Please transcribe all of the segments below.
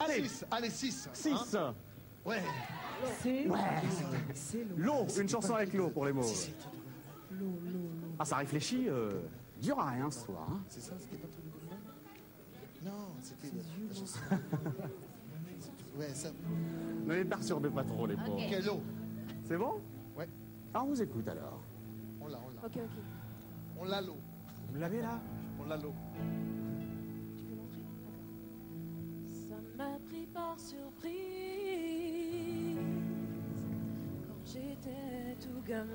Allez, 6. Allez, 6. 6. Ouais. C'est L'eau, une chanson avec l'eau pour les mots. l'eau. Ah, ça réfléchit. Dur à rien ce soir. Hein. C'est ça, c'était pas tout le monde? Non, c'était la chanson. Ouais, ça. Ne les perturbez pas trop, les pauvres. Quelle eau? C'est bon? Ouais. Ah, on vous écoute alors. On l'a. Ok. On l'a l'eau. Vous l'avez là? On l'a l'eau. Tu peux montrer? D'accord. Ça m'a pris par surprise quand j'étais tout gamin.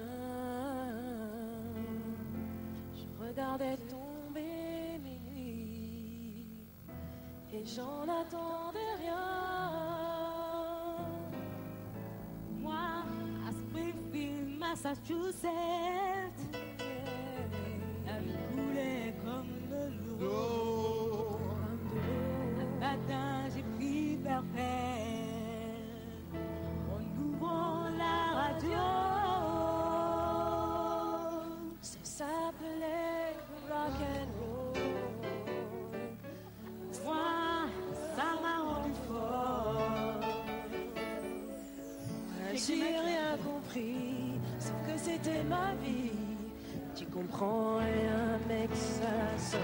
Je regardais tomber mes nuits et j'en attendais rien. Moi, à Springfield, Massachusetts, elle coulait comme de l'eau. Un matin, j'ai pris vers elle en ouvrant la radio. Ça s'appelait rock and roll. Moi, ça m'a rendu fort. J'ai rien compris, sauf que c'était ma vie. Tu comprends rien, mec, ça sonne.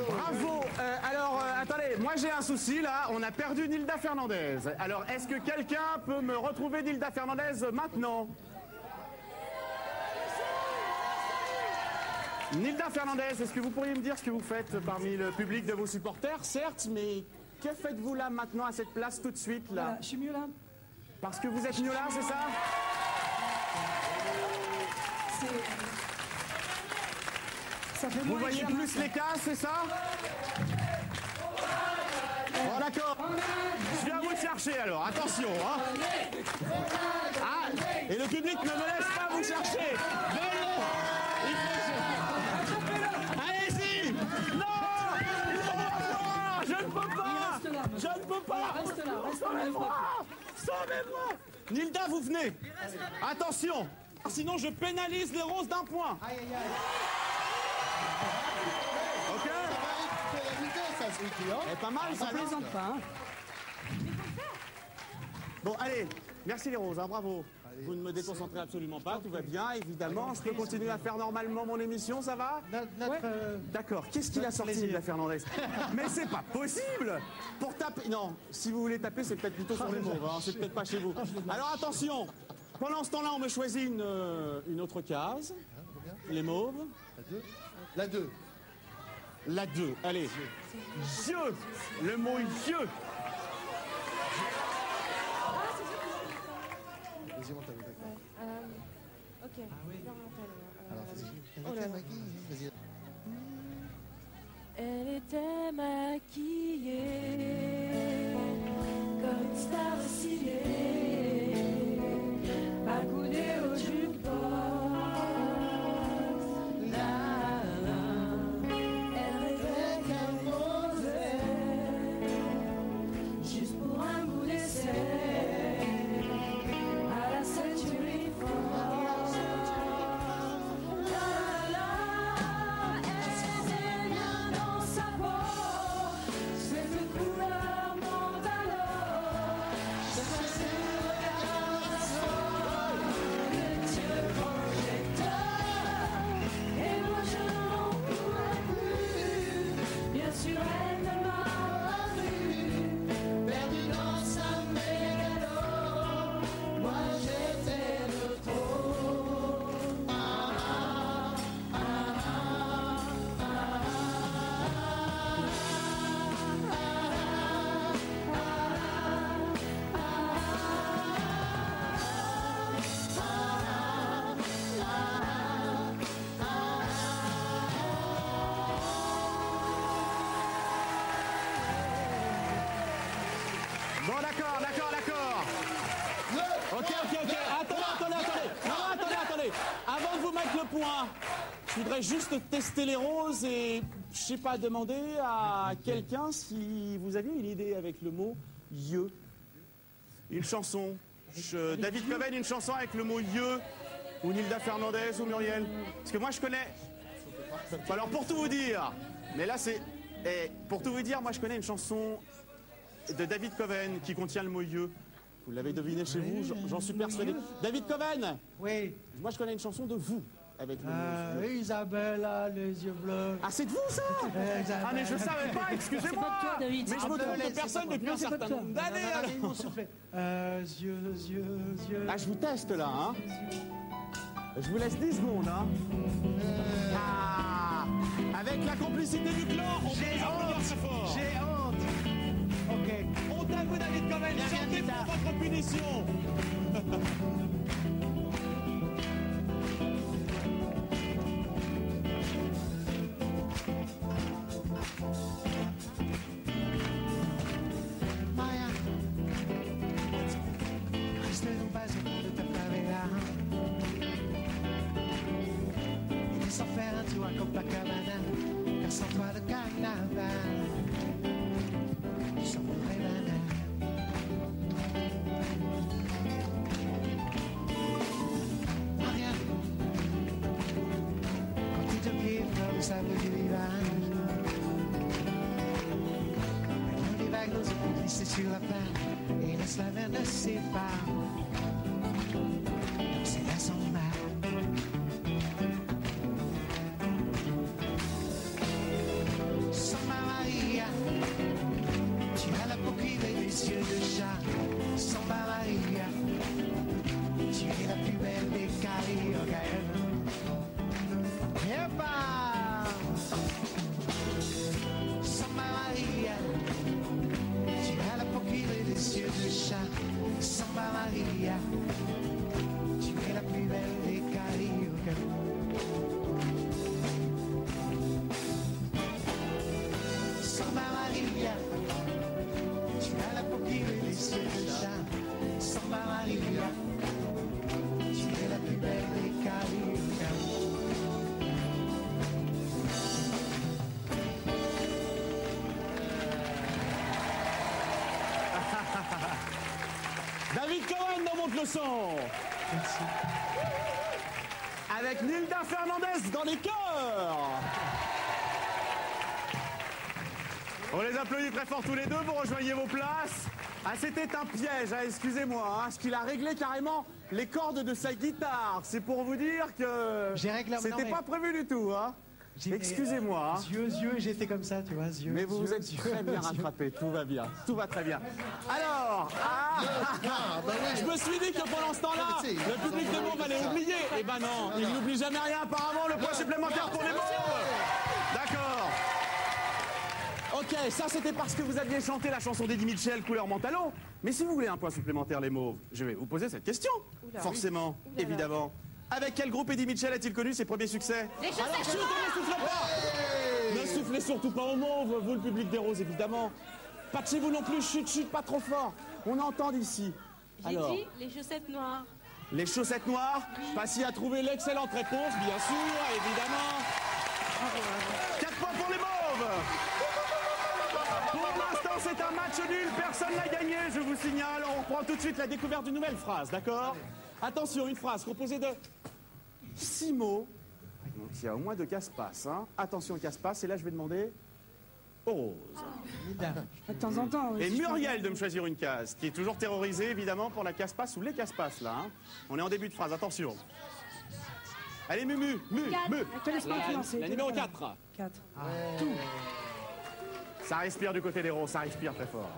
Bravo. Attendez, moi j'ai un souci là. On a perdu Nilda Fernandez. Alors, est-ce que quelqu'un peut me retrouver Nilda Fernandez maintenant? Nilda Fernandez, est-ce que vous pourriez me dire ce que vous faites parmi le public de vos supporters? Certes, mais que faites-vous là maintenant à cette place tout de suite là? Voilà, je suis mieux là. Parce que vous êtes mieux là, c'est ça? Ça fait Vous moins voyez examen. plus les cases, c'est ça? Oh d'accord. Je viens vous chercher alors, attention. Hein. Ah, et le public ne me laisse pas vous chercher. Venez. Allez-y. Non, il faut moi. Je ne peux pas. Je ne peux pas. Reste là. Sauvez-moi. Sauvez-moi. Nilda, vous venez. Attention. Sinon, je pénalise les roses d'un point. Ok. C'est la vitesse, ça, ce truc, hein? Elle est pas mal, ça. On plaisante pas, hein. Bon, allez, merci les roses, hein, bravo. Vous ne me déconcentrez absolument pas, tout va bien, évidemment. Je peux continuer à faire normalement mon émission, ça va? D'accord, qu'est-ce qu'il a sorti, la Fernandez? Mais c'est pas possible! Pour taper... Non, si vous voulez taper, c'est peut-être plutôt sur les mauves, hein, c'est peut-être pas chez vous. Alors attention, pendant ce temps-là, on me choisit une autre case. Les mauves. La 2. La 2, allez. Yeux, le mot yeux. Vas-y, monte avec d'accord. Ok. Alors, vas-y. Oh là là. Vas-y. Elle était maquillée comme une star de ciné, accoudée au jukebox. La, la. Elle rêvait qu'elle posait juste pour un bout d'essai à la Century Fox. La, la, elle était bien dans sa peau, c'est le coup. Bon, d'accord. Ok. Attendez. Non, attendez. Avant de vous mettre le point, je voudrais juste tester les roses et, je sais pas, demander à quelqu'un si vous aviez une idée avec le mot « yeux ». Une chanson. David Coven, une chanson avec le mot « yeux ». Ou Nilda Fernandez ou Muriel. Parce que moi, je connais... Alors, pour tout vous dire, mais là, c'est... pour tout vous dire, moi, je connais une chanson de David Coven qui contient le mot « yeux ». Vous l'avez deviné chez vous, j'en suis persuadé. David Coven. Oui. Moi, je connais une chanson de vous avec le mot « yeux ». Isabella, les yeux bleus. Ah, c'est de vous, ça? Ah, mais je savais pas, excusez-moi. C'est pas de toi, David. Mais je me trompe de personne depuis un certain nombre d'années, alors. Ils m'ont soufflé. Yeux. Ah, je vous teste, là, hein. Je vous laisse 10 secondes, hein. Ah, avec la complicité du clan, on peut applaudir très fort. J'ai honte. Ok. Honte à vous, David Coven, chantez pour votre punition. Maya, reste no base de ta favela. Et sans faire un tour à Copacabana, car sans toi le carnaval, sans mon banal. Maria, quand tes deux pieds fleurs le sable du rivage, les vagues nous ont glissé sur la plage et laisse la mer ne sépare. C'est là sans mal. Samba Maria, tu as la peau qui brille des yeux de chat. Samba Maria, tu es la plus belle des Caraïbes. Epa! Samba Maria, tu as la peau qui brille des yeux de chat. Samba Maria, tu es la plus belle des Caraïbes. Samba Maria, tu as la peau qui brille des yeux de chat. Samba Maria, tu es la plus belle des Caraïbes. David Cohen dans Monte le son. Merci. Avec Nilda Fernandez dans les chœurs. On les applaudit très fort tous les deux, vous rejoignez vos places. Ah, c'était un piège, hein, excusez-moi, hein, parce qu'il a réglé carrément les cordes de sa guitare. C'est pour vous dire que J'ai réglé- c'était non, mais- pas prévu du tout. Hein. Excusez-moi. Hein. Yeux, j'étais comme ça, tu vois, yeux. Mais vous vous êtes yeux, très bien yeux. rattrapé, tout va bien, tout va très bien. Alors, je me suis dit que pendant ce temps-là, Mais tu sais, le public de Mauve allait oublier. Eh ben non, il n'oublie jamais rien apparemment, le point supplémentaire pour les Mauves. D'accord. Ok, ça c'était parce que vous aviez chanté la chanson d'Eddie Mitchell, Couleur Mentalon. Mais si vous voulez un point supplémentaire, les Mauves, je vais vous poser cette question. Forcément, évidemment. Avec quel groupe Eddie Mitchell a-t-il connu ses premiers succès? Les chaussettes Alors, chut, ne soufflez pas. Ne soufflez surtout pas aux Mauves, vous le public des Roses, évidemment. Pas de chez vous non plus, chut, pas trop fort. On entend d'ici. J'ai Alors, dit les chaussettes noires. les chaussettes noires, Passy a trouvé l'excellente réponse, bien sûr, évidemment. 4 points pour les Mauves. Pour l'instant, c'est un match nul, personne n'a gagné, je vous signale. On prend tout de suite la découverte d'une nouvelle phrase, d'accord? Attention, une phrase composée de 6 mots. Donc il y a au moins 2 casse-passe. Hein. Attention, casse-passe, et là je vais demander aux Roses. De temps en temps. Et si je peux- Muriel de me choisir une case, qui est toujours terrorisée évidemment pour la casse-passe ou les casse-passes là. Hein. On est en début de phrase, attention. Allez, Mumu, Te laisse pas influencer. la numéro 4. 4. Ça respire du côté des Roses, ça respire très fort.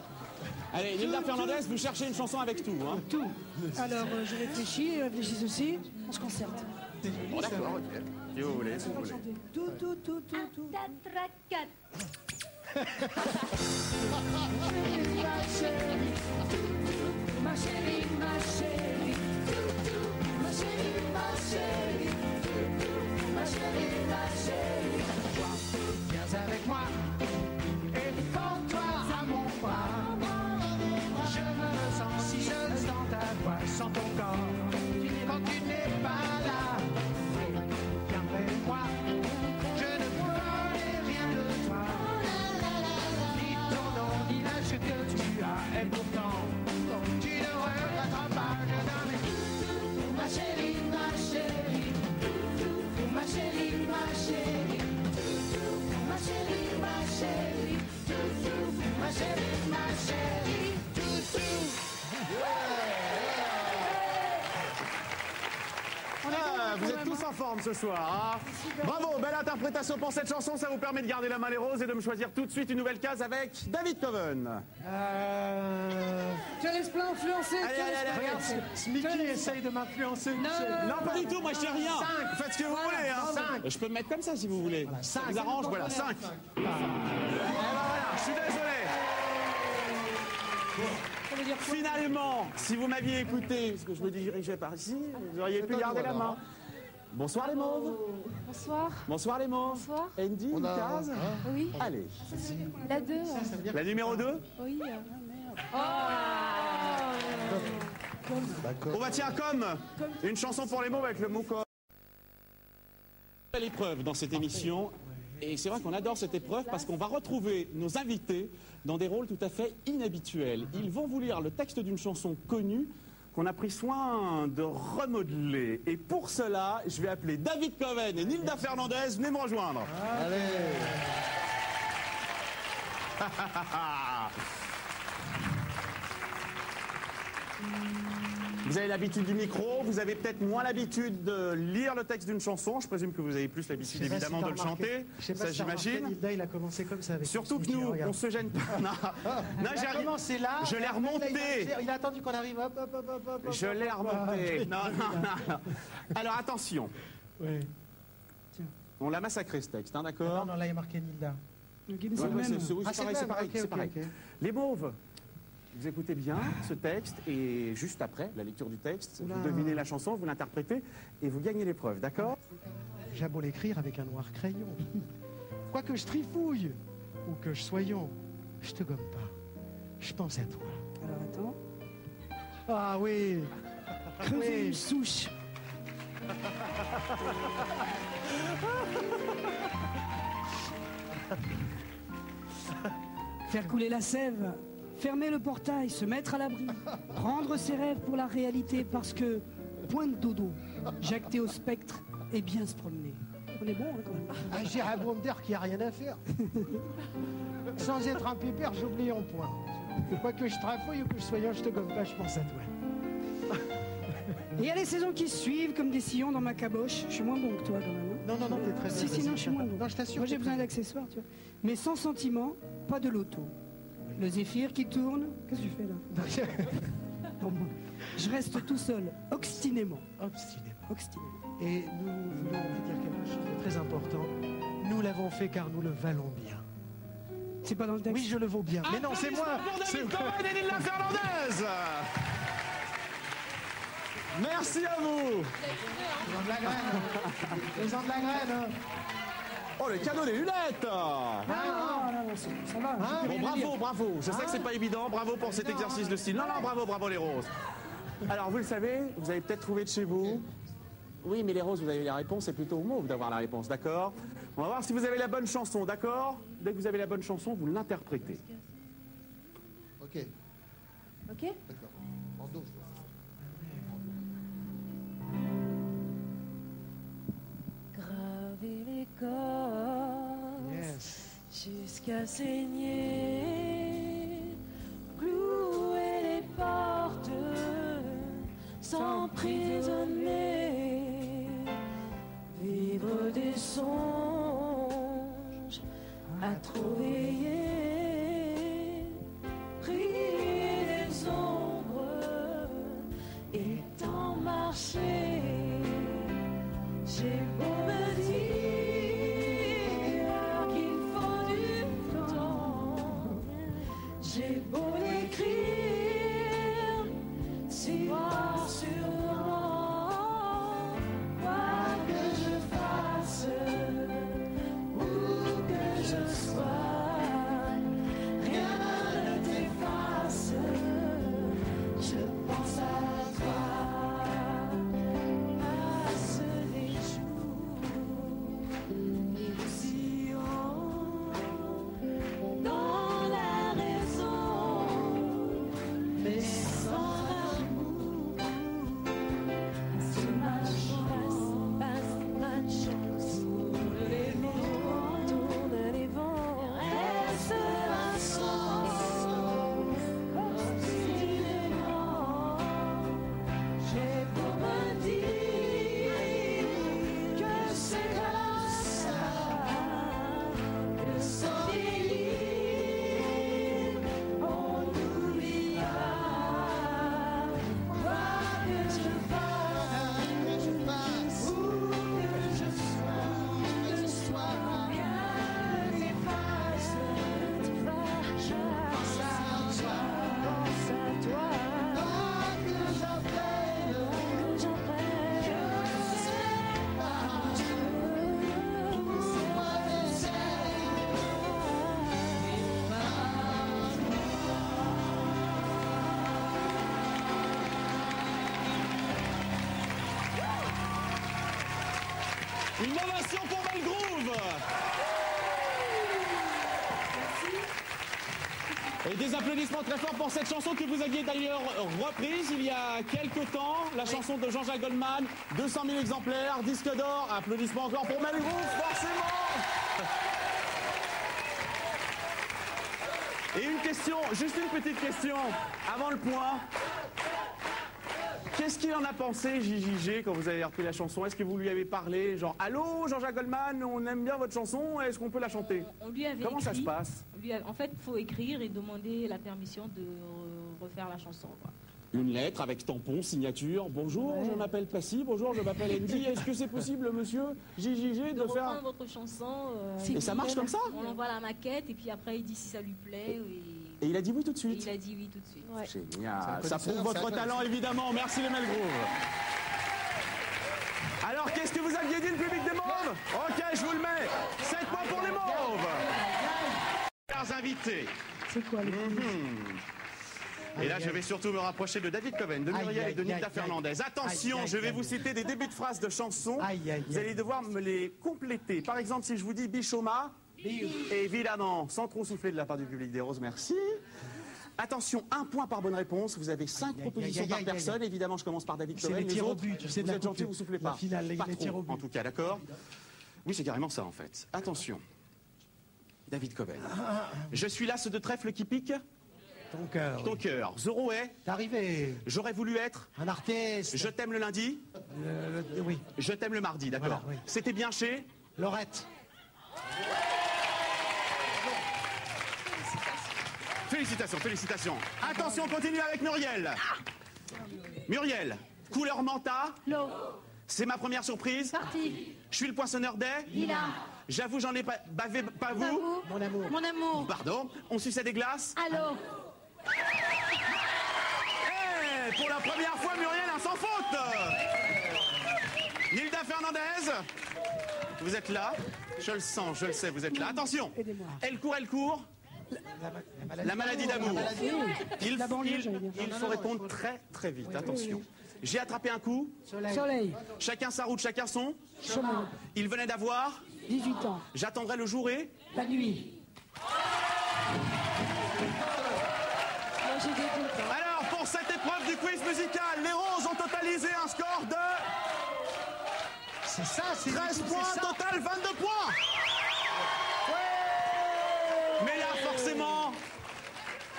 Allez, Nilda Fernandez, vous cherchez une chanson avec tout. Hein. Tout. Alors, je réfléchis aussi. On se concerte. Bon, d'accord, ok. Si vous voulez, si vous voulez. Chanter. Tout. Ma chérie, ma chérie. Ma chérie, ma chérie. Ma chérie, ma chérie. Viens avec moi et prends-toi à mon bras. Je vous êtes tous en forme ce soir. Hein. Bravo, belle interprétation pour cette chanson. Ça vous permet de garder la main les roses et de me choisir tout de suite une nouvelle case avec David Coven. Tu laisses plein influencer. Allez. Sneaky essaye de m'influencer. Non, pas du tout, moi je sais rien. 5. Faites ce que vous voulez. Hein. Je peux me mettre comme ça si vous voulez. Ça vous arrange, voilà, 5. Voilà, je suis désolé. Finalement, si vous m'aviez écouté, parce que je me dirigeais par ici, vous auriez pu garder la main. Bonsoir les mauves. Bonsoir. Bonsoir les mauves. Bonsoir. Andy, une case. Oui. Allez. La 2. La numéro 2. Oui. On va tiens comme une chanson pour les mauves avec le mot comme. L'épreuve dans cette émission. Et c'est vrai qu'on adore cette épreuve parce qu'on va retrouver nos invités dans des rôles tout à fait inhabituels. Ils vont vous lire le texte d'une chanson connue qu'on a pris soin de remodeler. Et pour cela, je vais appeler David Coven et Nilda Fernandez. Venez me rejoindre. Allez. Vous avez l'habitude du micro, vous avez peut-être moins l'habitude de lire le texte d'une chanson. Je présume que vous avez plus l'habitude évidemment de le chanter. Ça j'imagine. Nilda, il a commencé comme ça avec Surtout que nous, on se gêne pas. Non, il a commencé là. Je l'ai remonté. Il a attendu qu'on arrive. Hop. Je l'ai remonté. Non. Alors attention. Oui. On l'a massacré ce texte, hein, d'accord? Non, là il y a marqué Nilda. C'est pareil. Les mauves. Vous écoutez bien ce texte et juste après la lecture du texte, vous devinez la chanson, vous l'interprétez et vous gagnez l'épreuve, d'accord? J'ai beau l'écrire avec un noir crayon. Quoi que je trifouille ou que je soyons, je te gomme pas. Je pense à toi. Alors attends. Ah oui. Creuser une souche. Faire couler la sève. Fermer le portail, se mettre à l'abri, prendre ses rêves pour la réalité parce que, point de dodo, jacter au spectre et bien se promener. On est bon, hein, quand même. J'ai un bon d'air qui a rien à faire. Sans être un pépère, j'oublie en point. Quoi que je trafouille ou que je soyons, je te gomme pas, je pense à toi. Et il y a les saisons qui suivent comme des sillons dans ma caboche. Je suis moins bon que toi, quand même. Hein. Non, t'es très bien. Si, non, je suis moins bon. Non, je t'assure. Moi, j'ai besoin d'accessoires, tu vois. Mais sans sentiment, pas de loto. Le zéphyr qui tourne, qu'est-ce que tu fais là? Non, je reste tout seul, obstinément. Et nous voulons vous dire quelque chose de très important. Nous l'avons fait car nous le valons bien. C'est pas dans le texte? Oui, je le vaux bien. Mais non, c'est moi. C'est Coven et Nilda Fernandez. Merci à vous. Ils ont de la graine. Ils ont de la graine. Oh, le cadeau des lunettes. Non, ça va. Bon, bravo. Je sais que c'est pas évident. Bravo pour cet exercice de style. Non, bravo les roses. Alors, vous le savez, vous avez peut-être trouvé de chez vous. Oui, mais les roses, vous avez la réponse. C'est plutôt au mauve d'avoir la réponse, d'accord? On va voir si vous avez la bonne chanson, d'accord? Dès que vous avez la bonne chanson, vous l'interprétez. Ok. D'accord. En dos. Graver les corps jusqu'à saigner, clouer les portes, s'emprisonner, vivre des songes à trop veiller, prier les ombres et tant marcher. J'ai beau me dire qu'il faut du temps, j'ai beau l'écrire si noir sur blanc, quoi que je fasse, où que je sois, rien ne t'efface, je pense à toi. Passe les jours. Une ovation pour Melgroove. Et des applaudissements très forts pour cette chanson que vous aviez d'ailleurs reprise il y a quelques temps. La chanson de Jean-Jacques Goldman, 200 000 exemplaires, disque d'or. Applaudissements encore pour Melgroove, forcément. Et une question, juste une petite question, avant le point. Qu'est-ce qu'il en a pensé, JJG, quand vous avez repris la chanson? Est-ce que vous lui avez parlé, genre, allô, Jean-Jacques Goldman, on aime bien votre chanson, est-ce qu'on peut la chanter? On lui avait Comment écrit, ça se passe? En fait, il faut écrire et demander la permission de refaire la chanson, quoi. Une lettre avec tampon, signature. Bonjour, je m'appelle Passy. Bonjour, je m'appelle Andy. Est-ce que c'est possible, monsieur JJG, de faire... reprendre votre chanson. Et ça marche comme ça? On envoie la maquette et puis après, il dit si ça lui plaît. Et il a dit oui tout de suite? Il a dit oui tout de suite. Ouais. Génial. Ça prouve votre talent, évidemment. Merci les Melgroove. Alors, qu'est-ce que vous aviez dit, le public des Mauves? Ok, je vous le mets. 7 points pour les Mauves. Chers invités. C'est quoi le Et là, je vais surtout me rapprocher de David Coven, de Muriel et de Nita Fernandez. Attention, je vais vous citer des débuts de phrases de chansons. Vous allez devoir me les compléter. Par exemple, si je vous dis Bichoma, évidemment, sans trop souffler de la part du public des Roses, merci. Attention, 1 point par bonne réponse. Vous avez 5 propositions par personne. Évidemment, je commence par David Coven. C'est les tirs au but, vous êtes gentil, vous soufflez pas. La finale, Pas les tirs trop, au but. en tout cas, d'accord? Oui, c'est carrément ça, en fait. Attention. David Coven. Je suis l'as de trèfle qui pique. Ton cœur. Ton cœur. Zoro est. T'es arrivé. J'aurais voulu être. Un artiste. Je t'aime le lundi. Oui. Je t'aime le mardi, d'accord. Voilà, oui. C'était bien chez. Laurette. Félicitations, félicitations. Attention, on continue avec Muriel. Muriel, couleur manta. L'eau. C'est ma première surprise. Parti. Je suis le poinçonneur des. Lila. J'avoue, j'en ai pas bavé, pas vous. Vous. Mon amour. Mon amour. Pardon. On suçait des glaces. Allô. Eh, pour la première fois, Muriel, un sans faute. Nilda Fernandez, vous êtes là. Je le sens, je le sais, vous êtes là. Attention. Aidez-moi. Elle court, elle court. La maladie d'amour. Il faut répondre très très vite. Attention. J'ai attrapé un coup. Soleil. Chacun sa route, chacun son. Chemin. Il venait d'avoir. 18 ans. J'attendrai le jour et. La nuit. Moi, j'ai des doutes. Hein. Alors, pour cette épreuve du quiz musical, les Roses ont totalisé un score de C'est ça, c'est 13 points, c'est ça. total 22 points. Mais là, forcément,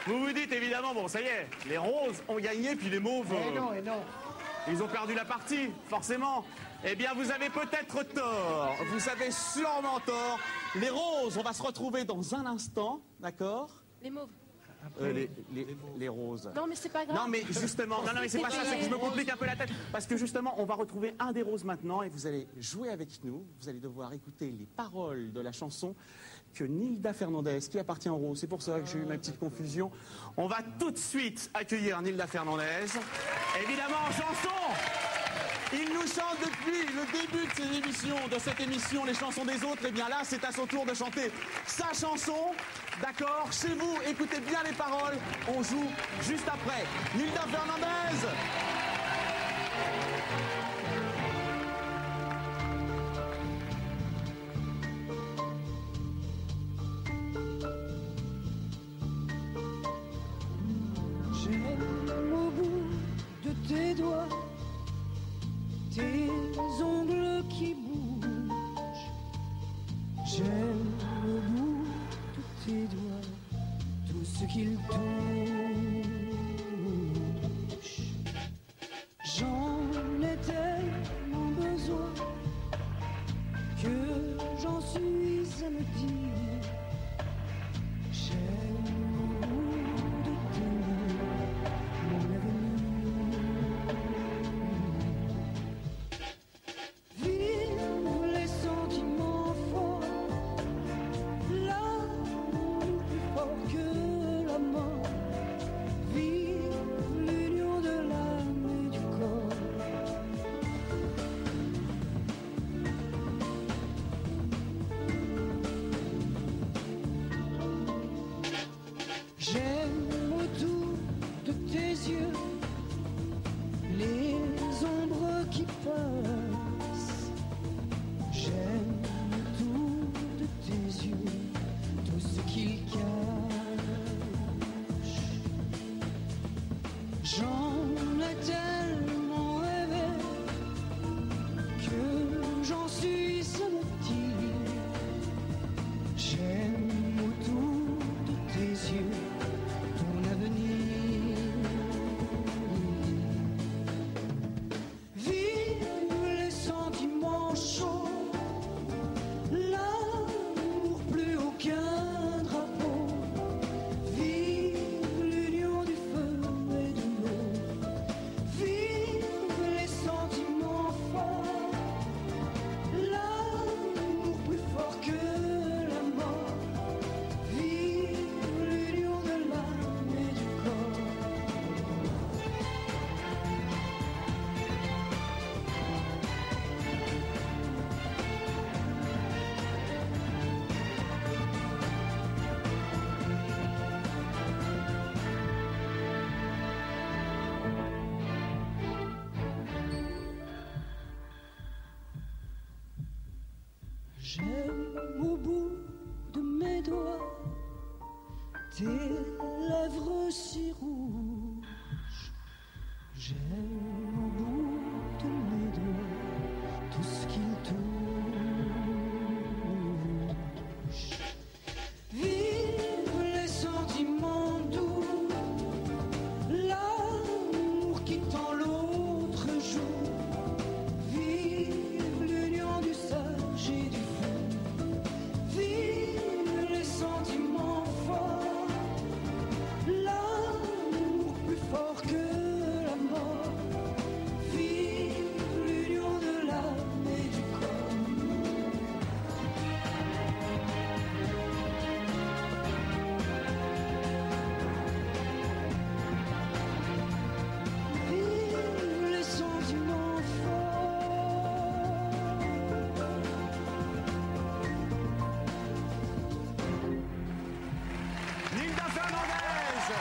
vous vous dites évidemment, bon, ça y est, les Roses ont gagné, puis les Mauves, Et non. ils ont perdu la partie, forcément. Eh bien, vous avez peut-être tort. Vous avez sûrement tort. Les Roses, on va se retrouver dans un instant, d'accord? Les mauves. Les Roses. Non, mais c'est pas grave. Non, mais justement, non, mais c'est pas ça, c'est que je me complique un peu la tête. Parce que justement, on va retrouver un des Roses maintenant et vous allez jouer avec nous. Vous allez devoir écouter les paroles de la chanson que Nilda Fernandez, qui appartient aux Roses. C'est pour ça que j'ai eu ma petite confusion. On va tout de suite accueillir Nilda Fernandez. Évidemment, en chanson. Il nous chante depuis le début de cette émission, les chansons des autres. Et bien là, c'est à son tour de chanter sa chanson. D'accord? Chez vous, écoutez bien les paroles. On joue juste après. Nilda Fernandez. J'aime au bout de tes doigts tes ongles qui bougent. J'aime au bout de tes doigts tout ce qu'ils touchent. J'aime au bout de mes doigts tes lèvres si rouges. J'aime au bout de mes doigts tout ce qu'il touche. Vive les sentiments doux, l'amour qui tend l'autre joue. Vive l'union du sage et du fou. Vive les sentiments forts, l'amour plus fort que la mort. Vive l'union de l'âme et du corps. Vive les sentiments forts. Nilda Fernandez,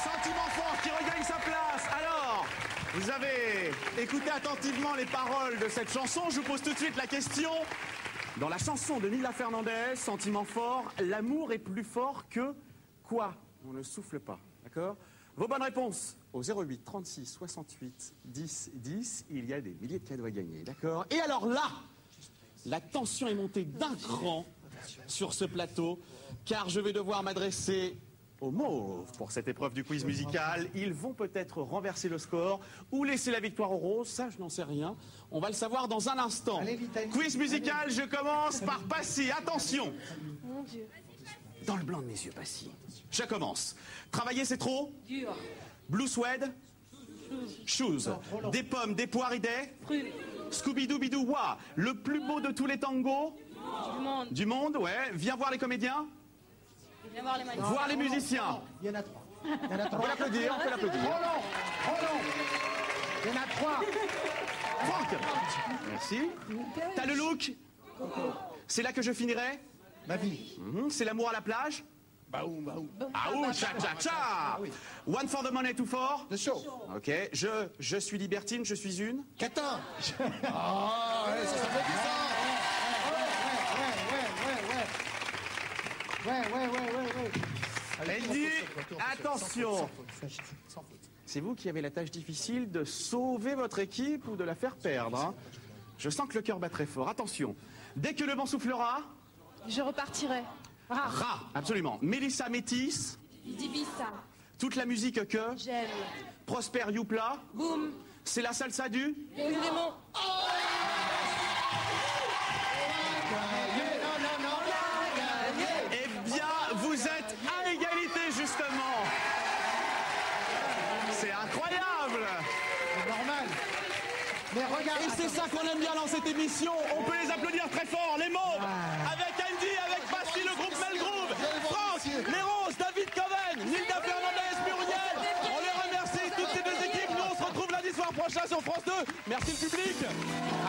sentiment fort qui regagne sa place. Alors, vous avez écouté attentivement les paroles de cette chanson. Je vous pose tout de suite la question. Dans la chanson de Nilda Fernandez, sentiment fort, l'amour est plus fort que quoi? On ne souffle pas, d'accord? Vos bonnes réponses au 08 36 68 10 10. Il y a des milliers de cadeaux à gagner, d'accord? Et alors là, la tension est montée d'un cran sur ce plateau, car je vais devoir m'adresser aux mauves pour cette épreuve du quiz musical. Ils vont peut-être renverser le score ou laisser la victoire aux roses, ça je n'en sais rien. On va le savoir dans un instant. Allez, vite, allez. Quiz musical, je commence par Passy. Attention, Mon Dieu. dans le blanc de mes yeux, Passy. Je commence. Travailler, c'est trop? Dur. Blue suede? Shoes. Des pommes, des poires et des? Fruits. Scooby-Doo, wa. Le plus beau de tous les tangos? Du monde. Du monde, ouais. Viens voir les comédiens? Viens voir les magnifiques. Voir les musiciens? Il y en a 3. Il y en a On peut 3. l'applaudir, on peut l'applaudir. Oh non. Il y en a 3. Franck, merci. T'as le look? C'est là que je finirai? Ma vie. C'est l'amour à la plage? Baoum, baoum. Ah ouh, cha cha cha. One for the money, two for? The show. Ok, je suis libertine, je suis une? Catin. Ah, ouais, ça fait du ça. Ouais. Elle dit, attention, c'est vous qui avez la tâche difficile de sauver votre équipe ou de la faire perdre, hein. Je sens que le cœur bat très fort. Attention, dès que le vent soufflera, Je repartirai. rat, absolument. Mélissa Métis, Dibissa. toute la musique que J'aime. Prosper Youpla, Boum. c'est la salsa du? Raymond. Eh bien, vous êtes à égalité, justement. C'est incroyable. C'est normal. Mais regarde. Et c'est ça qu'on aime bien dans cette émission. On peut les applaudir très fort, les mômes, avec Andy, avec Passy, le groupe Melgroove, Franck, les Roses, David Coven, Nilda Fernandez, Muriel. On les remercie, toutes ces deux équipes. Nous, on se retrouve lundi soir prochain sur France 2. Merci le public.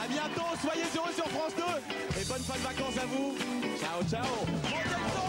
À bientôt, soyez heureux sur France 2. Et bonnes fins de vacances à vous. Ciao, ciao.